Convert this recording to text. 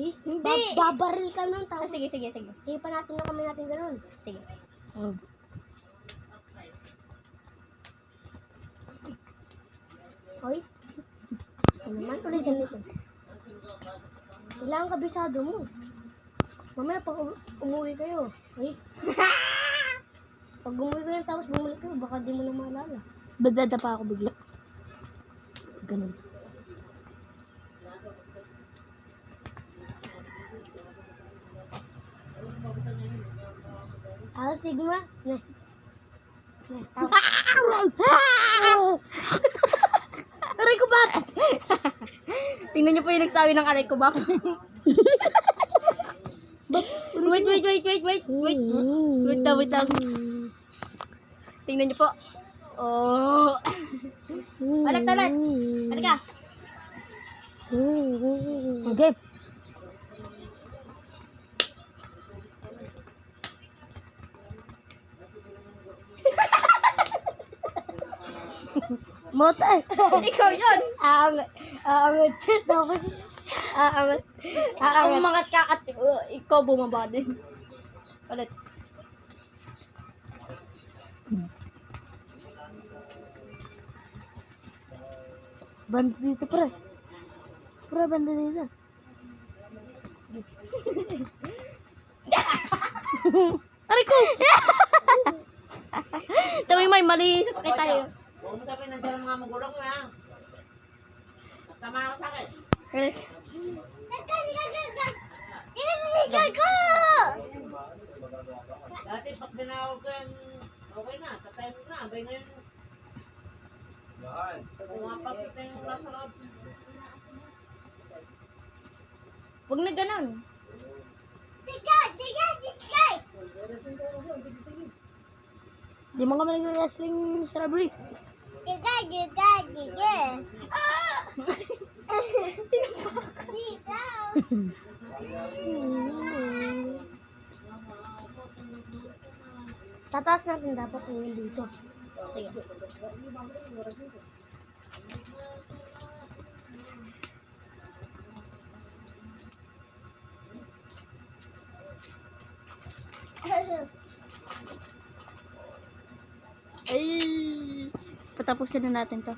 Hindi. Babaril ka nun. Ah, Tapos, sige. hipa natin na kami natin ganun. Sige. Hoy. Ano naman? Ulitin. Kailangan kabisado mo. Mamaya pag umuwi kayo. Hoy. Pag umuwi ko na tapos bumalik kayo, baka di mo na maalala. Badada pa ako bigla. Ganun. Sigma. Aray ko ba? Tingnan niyo po yung nagsabi ng aray ko ba? Wait. Wait lang. Tingnan niyo po. Oh. Ulit. Halika. Okay. Mote. Ikaw yun. Aangat siya. Tapos, Umangat ka at ikaw bumaba din. Ulit. banda dito, pre. Pre, banda dito. Aray ko! Tawing mali, sasakit tayo. Huwag mo sabihin nandiyan ang mga magulong mo, ha? Tama ako sa akin. Ulit. Inamimigay ko! Dati pag dinawag ko yan, okay na. Tatay mo na. Abay ngayon. Pumapapit na yung nasa loob. Huwag na ganun. Tigay! Di mo kami nag-wrestling strawberry. Tigay! Tataas natin dapat yung dito. Sige. Ay, patapusin na natin to.